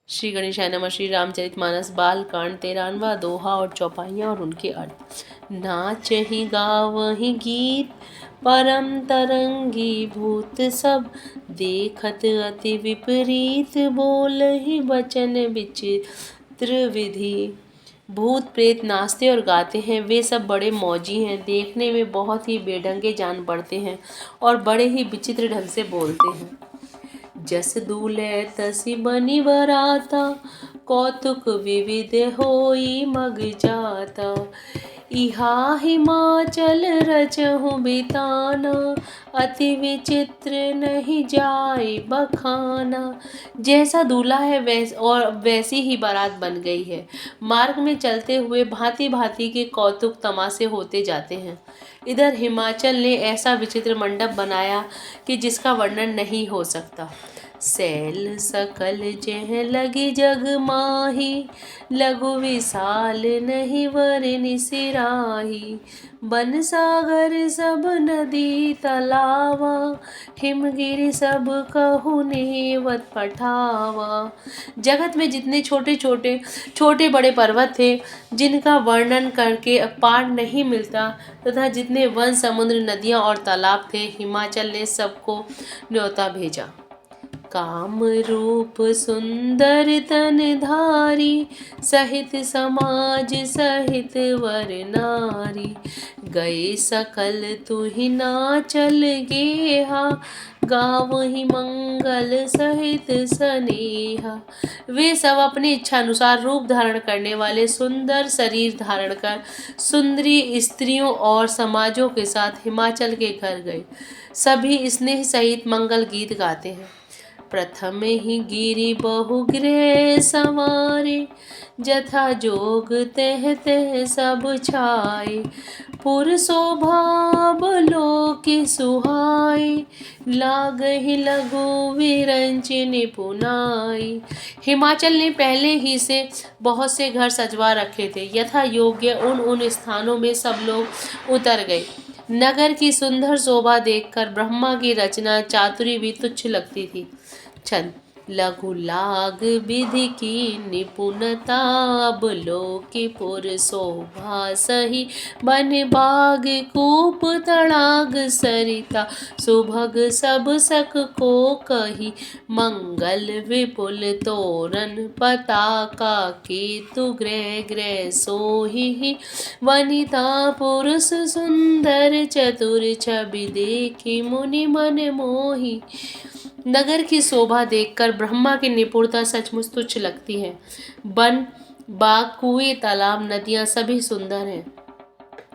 श्री गणेशाय नमः। श्री रामचरितमानस बालकांड 13वां दोहा और चौपाइयाँ और उनके अर्थ। नाचहि गावहि गीत परम तरंगी भूत सब, देखत अति विपरीत बोलहि वचन विचित्र विधि। भूत प्रेत नाचते और गाते हैं, वे सब बड़े मौजी हैं, देखने में बहुत ही बेढंगे जान पड़ते हैं और बड़े ही विचित्र ढंग से बोलते हैं। जस दूलै तसि बनि बराता, कौतुक विविध होई मग जाता। इहा हिमाचल रचहु बिताना, अति विचित्र नहीं जाय बखाना। जैसा दूल्हा है वैसी ही बारात बन गई है। मार्ग में चलते हुए भांति भांति के कौतुक तमाशे होते जाते हैं। इधर हिमाचल ने ऐसा विचित्र मंडप बनाया कि जिसका वर्णन नहीं हो सकता। सैल सकल जह लगी जग माही, लघु विशाल नहीं वरनि सिराही। बन सागर सब नदी तलावा, हिमगिरि सब कहु नेवत पठावा। जगत में जितने छोटे बड़े पर्वत थे, जिनका वर्णन करके पार नहीं मिलता, तथा जितने वन समुद्र नदियाँ और तालाब थे, हिमाचल ने सबको न्योता भेजा। काम रूप सुंदर तन धारी, सहित समाज सहित वर नारी। गए सकल तुहि नाचल गेहा, गावहि मंगल सहित स्नेहा। वे सब अपनी इच्छा अनुसार रूप धारण करने वाले सुंदर शरीर धारण कर सुंदरी स्त्रियों और समाजों के साथ हिमाचल के घर गए। सभी स्नेह सहित मंगल गीत गाते हैं। प्रथम ही गिरि बहु गृह संवारे, जथा जोग तह तह सब छाए। पुर शोभा अवलोकि सुहाए, लागहि लघु विरंच निपुनाई। हिमाचल ने पहले ही से बहुत से घर सजवा रखे थे। यथा योग्य उन स्थानों में सब लोग उतर गए। नगर की सुंदर शोभा देखकर ब्रह्मा की रचना चातुरी भी तुच्छ लगती थी। छंद। लघु लाग विधि की निपुणता, अवलोकि पुर शोभा सही। बन बाग कूप तड़ाग सरिता, सुभग सब सक को कही। मंगल विपुल तोरण पताका, केतु गृह गृह सोही। वनिता पुरुष सुंदर चतुर, छवि देखी मुनि मन मोही। नगर की शोभा देखकर ब्रह्मा की निपुणता सचमुच तुच्छ लगती है। वन, बाग, कुएं, तालाब, नदियाँ सभी सुंदर हैं।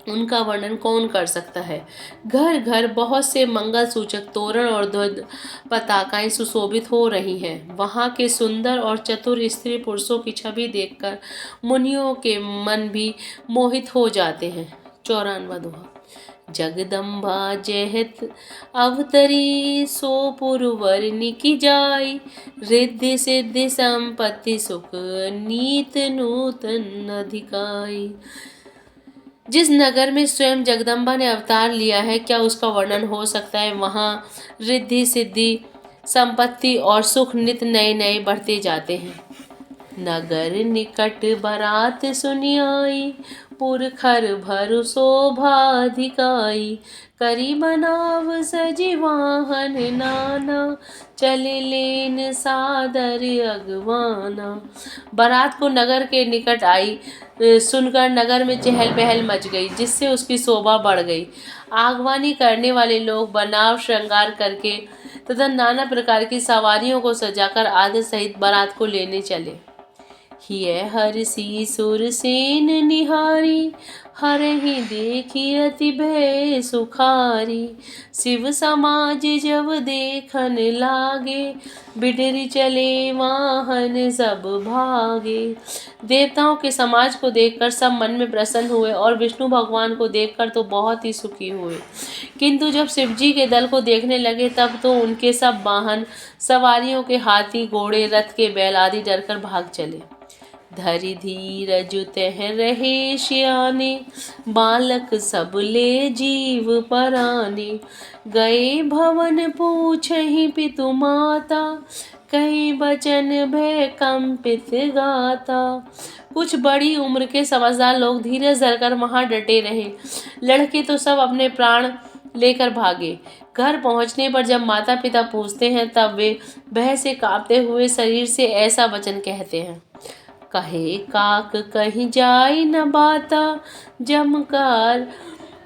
उनका वर्णन कौन कर सकता है। घर घर बहुत से मंगल सूचक तोरण और ध्वज पताकाएं सुशोभित हो रही हैं। वहाँ के सुंदर और चतुर स्त्री पुरुषों की छवि देखकर मुनियों के मन भी मोहित हो जाते हैं। 94वां दोहा। जगदम्बा जहत अवतरी, सो पुरवरनि की जाई। रिद्धि सिद्धि संपत्ति सुख, नीत नूतन अधिकाई। जिस नगर में स्वयं जगदम्बा ने अवतार लिया है, क्या उसका वर्णन हो सकता है। वहाँ रिद्धि सिद्धि संपत्ति और सुख नित नए नए बढ़ते जाते हैं। नगर निकट बारात सुनि आई, पुरखर भरु शोभा अधिकाई। करी बनाव सजी वाहन नाना, चले लेन सादर अगवाना। बारात को नगर के निकट आई सुनकर नगर में चहल पहल मच गई, जिससे उसकी शोभा बढ़ गई। आगवानी करने वाले लोग बनाव श्रृंगार करके तथा नाना प्रकार की सवारियों को सजाकर आदर सहित बारात को लेने चले। हिय हरषि सुरसेन निहारी, हरहि देखी अति भय सुखारी। शिव समाज जब देखन लागे, बिडरि चले वाहन सब भागे। देवताओं के समाज को देखकर सब मन में प्रसन्न हुए और विष्णु भगवान को देखकर तो बहुत ही सुखी हुए, किंतु जब शिवजी के दल को देखने लगे तब तो उनके सब वाहन सवारियों के हाथी घोड़े रथ के बैल आदि डरकर भाग चले। धरि धीरज तह रहे श्याने, बालक सब ले जीव पराने। गए भवन पूछहि पितु माता, कहीं बचन भय कंपित गाता। कुछ बड़ी उम्र के समझदार लोग धीरज धरकर वहां डटे रहे। लड़के तो सब अपने प्राण लेकर भागे। घर पहुंचने पर जब माता पिता पूछते हैं तब वे भय से कांपते हुए शरीर से ऐसा वचन कहते हैं। कहे काक कहीं जाई न बाता, जमकार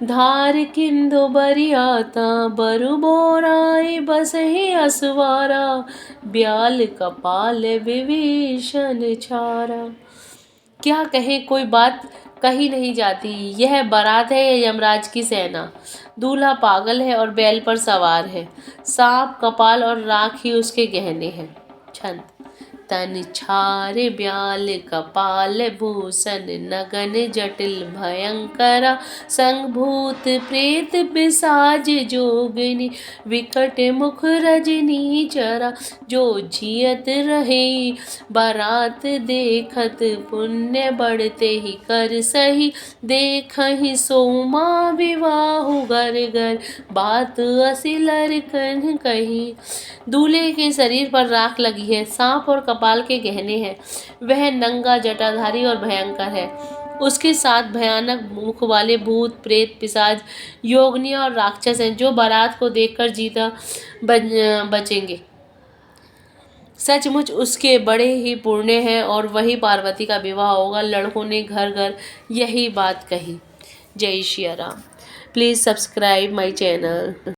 धार किंदो बरियाता। बरु बोराए बसहि असवारा, ब्याल कपाल विभीषण छारा। क्या कहें, कोई बात कही नहीं जाती। यह बारात है या यमराज की सेना। दूल्हा पागल है और बैल पर सवार है। सांप कपाल और राख ही उसके गहने हैं। छंद। तन छारे ब्याल कपाल भूषण, नगन जटिल भयंकरा। संग भूत प्रेत पिशाच जोगिनी, विकट मुख रजनी चरा। जो जियत रहे बारात देखत, पुण्य बढ़ते ही कर सही। देखहि सोमा विवाहु घर घर, बात असी लरकन कही। दूल्हे के शरीर पर राख लगी है, सांप और कपाल के गहने हैं। वह नंगा जटाधारी और भयंकर है। उसके साथ भयानक मुख वाले भूत प्रेत पिशाच योगिनियां और राक्षस हैं जो बारात को देखकर जीता बचेंगे। सचमुच उसके बड़े ही पुण्य हैं और वही पार्वती का विवाह होगा। लड़कों ने घर घर यही बात कही। जय Shri Ram. Please subscribe my channel.